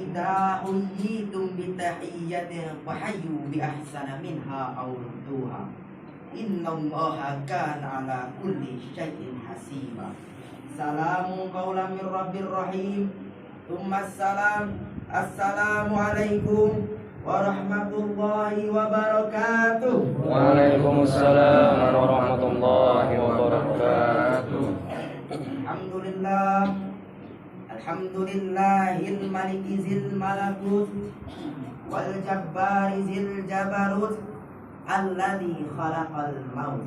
idza huyyitum bi tahiyyatin fahayyu bi ahsana minha aw rudduha. Innallaha kana ala kulli syai'in hasiba. Salamun qaulan min rabbir rahim. Assalam. Assalamualaikum warahmatullahi wabarakatuh. Waalaikumsalam warahmatullahi wabarakatuh. Alhamdulillahil maliki zil malakut wal jabbari zil jabarut alladzi khalaqal maut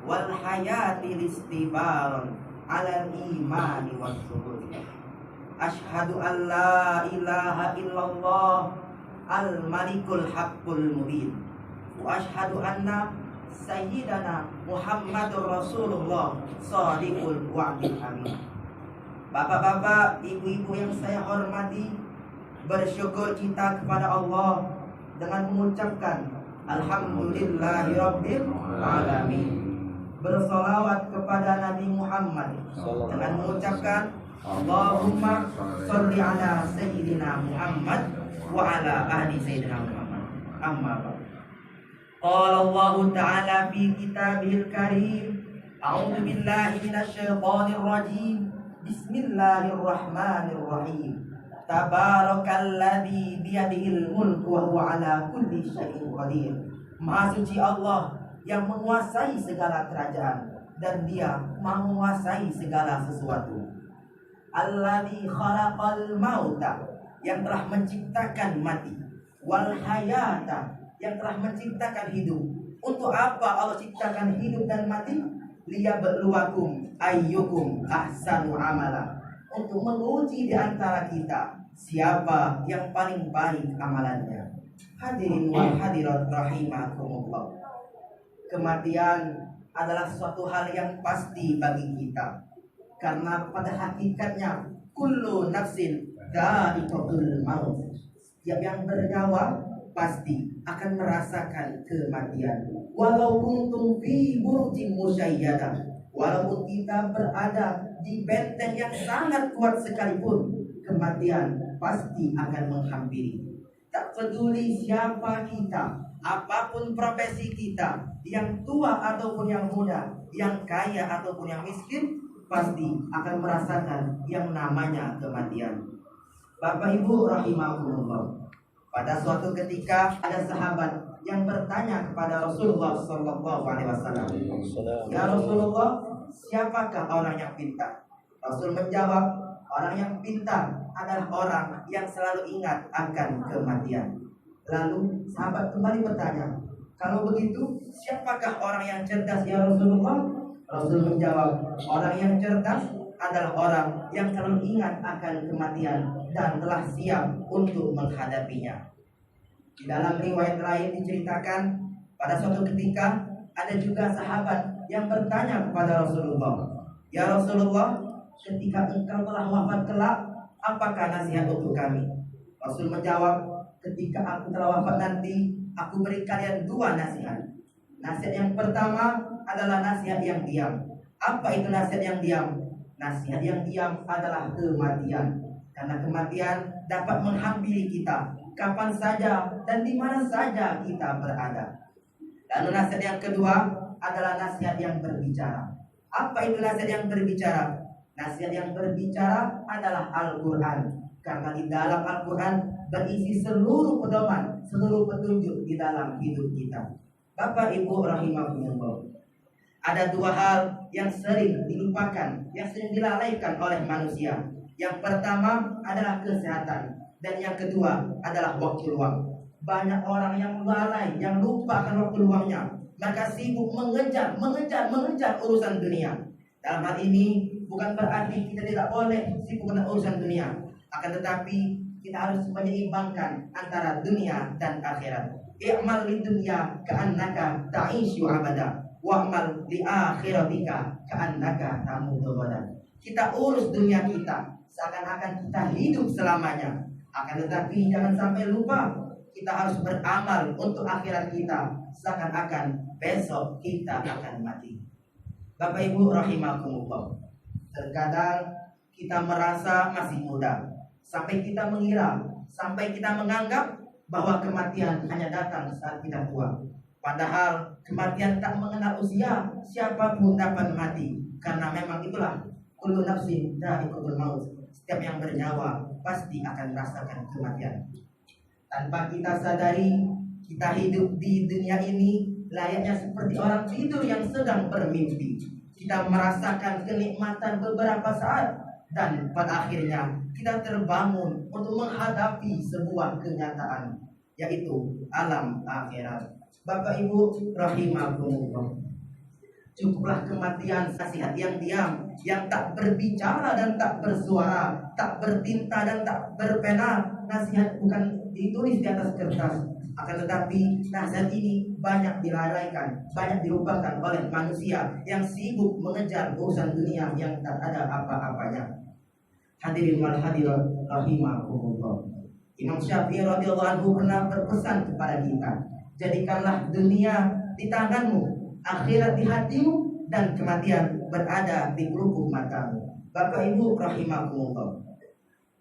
wal hayati listibaran alal imani was subur. Asyhadu an la ilaha illallah al malikul haqqul mubin wa asyhadu anna sayyidana Muhammadur Rasulullah shadiqul wa'dil amin. Bapak-bapak, ibu-ibu yang saya hormati, bersyukur kita kepada Allah dengan mengucapkan Alhamdulillahirabbil alamin. Bersolawat kepada Nabi Muhammad dengan mengucapkan Allahumma sholli ala sayyidina Muhammad wa ala ahli sayyidina Muhammad. Amma ba'd. Qala Allah Ta'ala fi kitabihil karim. A'udzu billahi minasy syaithanir rajim. Bismillahirrahmanirrahim. Tabarakalladzi biyadihil mulku wa huwa ala kulli syai'in qadir. Maha suci Allah yang menguasai segala kerajaan dan Dia menguasai segala sesuatu. Alladzi khalaqal mauta, yang telah menciptakan mati, wal hayata, yang telah menciptakan hidup. Untuk apa Allah ciptakan hidup dan mati? Liyabluwakum ayyukum ahsanu amala, untuk menguji di antara kita siapa yang paling baik amalannya. Hadirin wa hadirat rahimakumullah. Kematian adalah suatu hal yang pasti bagi kita, karena pada hakikatnya kullu nafsin dha'iqatul maut. Setiap yang bernyawa pasti akan merasakan kematian. Walau kuntum fi burjin musayyadah, walaupun kita berada di benteng yang sangat kuat sekalipun, kematian pasti akan menghampiri. Tak peduli siapa kita, apapun profesi kita, yang tua ataupun yang muda, yang kaya ataupun yang miskin, pasti akan merasakan yang namanya kematian. Bapak Ibu rahimakumullah. Pada suatu ketika ada sahabat yang bertanya kepada Rasulullah SAW, "Ya Rasulullah, siapakah orang yang pintar?" Rasul menjawab, "Orang yang pintar adalah orang yang selalu ingat akan kematian." Lalu sahabat kembali bertanya, "Kalau begitu, siapakah orang yang cerdas ya Rasulullah?" Rasul menjawab, "Orang yang cerdas adalah orang yang selalu ingat akan kematian dan telah siap untuk menghadapinya." Di dalam riwayat lain diceritakan, pada suatu ketika ada juga sahabat yang bertanya kepada Rasulullah, "Ya Rasulullah, ketika engkau telah wafat kelak, apakah nasihat untuk kami?" Rasul menjawab, "Ketika aku telah wafat nanti, aku beri kalian dua nasihat. Nasihat yang pertama adalah nasihat yang diam." Apa itu nasihat yang diam? Nasihat yang diam adalah kematian, karena kematian dapat menghampiri kita kapan saja dan di mana saja kita berada. Lalu nasihat yang kedua adalah nasihat yang berbicara. Apa itu nasihat yang berbicara? Nasihat yang berbicara adalah Al-Quran, karena di dalam Al-Quran berisi seluruh pedoman, seluruh petunjuk di dalam hidup kita. Bapak Ibu rahimahumullah, ada dua hal yang sering dilupakan, yang sering dilalaikan oleh manusia. Yang pertama adalah kesehatan, dan yang kedua adalah waktu luang. Banyak orang yang lalai, yang lupa akan waktu luangnya. Mereka sibuk mengejar urusan dunia. Dalam hal ini bukan berarti kita tidak boleh sibuk dengan urusan dunia, akan tetapi kita harus menyeimbangkan antara dunia dan akhirat. I'mal lid dunya ka'annaka ta'isyu abada, wa'mal li akhiratika ka'annaka tamutu ghadan. Kita urus dunia kita seakan-akan kita hidup selamanya. Akan tetapi jangan sampai lupa, kita harus beramal untuk akhirat kita seakan-akan besok kita akan mati. Bapak Ibu rahimakumullah, terkadang kita merasa masih muda, sampai kita mengira sampai kita menganggap bahwa kematian hanya datang saat kita tua. Padahal kematian tak mengenal usia, siapapun dapat mati. Karena memang itulah kullu nafsin dha'iqatul maut. Setiap yang bernyawa pasti akan merasakan kematian. Tanpa kita sadari, kita hidup di dunia ini layaknya seperti orang tidur yang sedang bermimpi. Kita merasakan kenikmatan beberapa saat dan pada akhirnya kita terbangun untuk menghadapi sebuah kenyataan, yaitu alam akhirat. Bapak Ibu rahimakumullah, cukuplah kematian nasihat yang diam, yang tak berbicara dan tak bersuara, tak bertinta dan tak berpena. Nasihat bukan ditulis di atas kertas, akan tetapi nasihat ini banyak dilalaikan, banyak dilupakan oleh manusia yang sibuk mengejar urusan dunia yang tak ada apa-apanya. Hadirin wal hadirat rahimakumullah, Imam Syafi'i radhiyallahu anhu pernah berpesan kepada kita, jadikanlah dunia di tanganmu, akhirat di hatimu, dan kematian berada di pelupuk matamu. Bapak Ibu rahimakumullah,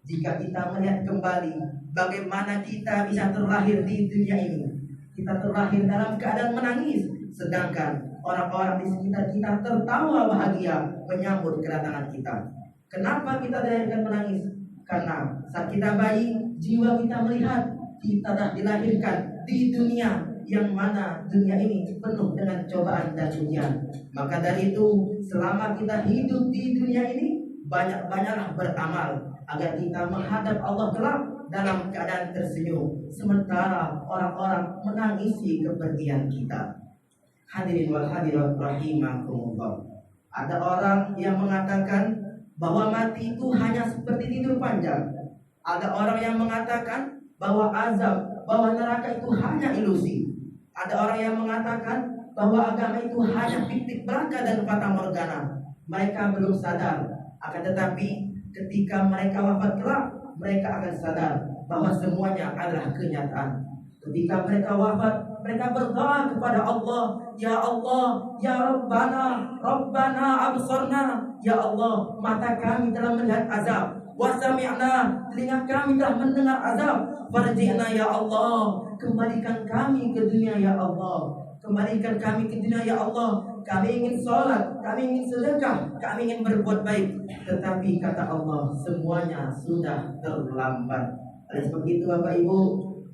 jika kita melihat kembali bagaimana kita bisa terlahir di dunia ini, kita terlahir dalam keadaan menangis, sedangkan orang-orang di sekitar kita tertawa bahagia menyambut kedatangan kita. Kenapa kita dilahirkan menangis? Karena saat kita bayi, jiwa kita melihat kita dah dilahirkan di dunia yang mana dunia ini penuh dengan cobaan dan ujian. Maka dari itu, selama kita hidup di dunia ini, banyak-banyaklah beramal agar kita menghadap Allah kelak dalam keadaan tersenyum, sementara orang-orang menangisi kepergian kita. Hadirin wal hadirat rahimakumullah, ada orang yang mengatakan bahwa mati itu hanya seperti tidur panjang. Ada orang yang mengatakan bahwa azab, bahwa neraka itu hanya ilusi. Ada orang yang mengatakan bahwa agama itu hanya fiktif belaka dan fata morgana. Mereka belum sadar, akan tetapi ketika mereka wafat kelak, mereka akan sadar bahwa semuanya adalah kenyataan. Ketika mereka wafat, mereka berdoa kepada Allah, ya Allah, ya Rabbana, Rabbana absorna, ya Allah, mata kami telah melihat azab, wasami'na, telinga kami telah mendengar azab, farji'na ya Allah, kembalikan kami ke dunia ya Allah, kembalikan kami ke dunia ya Allah. Kami ingin sholat, kami ingin sedekah, kami ingin berbuat baik, tetapi kata Allah, semuanya sudah terlambat. Oleh sebab itu Bapak Ibu,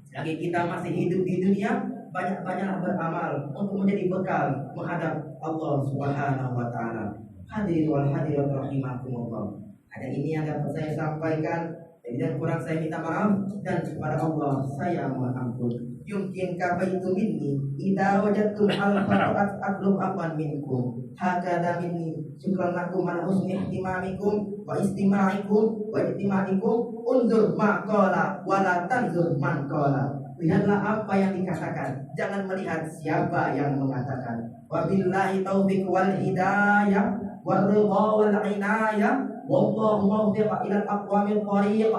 selagi kita masih hidup di dunia, banyak-banyaklah beramal untuk menjadi bekal menghadap Allah Subhanahu wa taala. Hadirin wal hadirat rahimakumullah, ada ini yang dapat saya sampaikan, dan kurang saya minta maaf, dan kepada Allah saya mohon ampun. Yumkin kabaitu minni idza wajadtum al-faqat atlub afwan minkum hakada minni syukran lakum ala husni ihtimamikum wa istima'ikum wa ihtimaikum unzur ma qala wa la tanzur man qala. Lihatlah apa yang dikatakan, jangan melihat siapa yang mengatakan. Wabillahi taufiq wal hidayah wal ridha wal inayah wallahu mawfiq ila aqwamil thariq.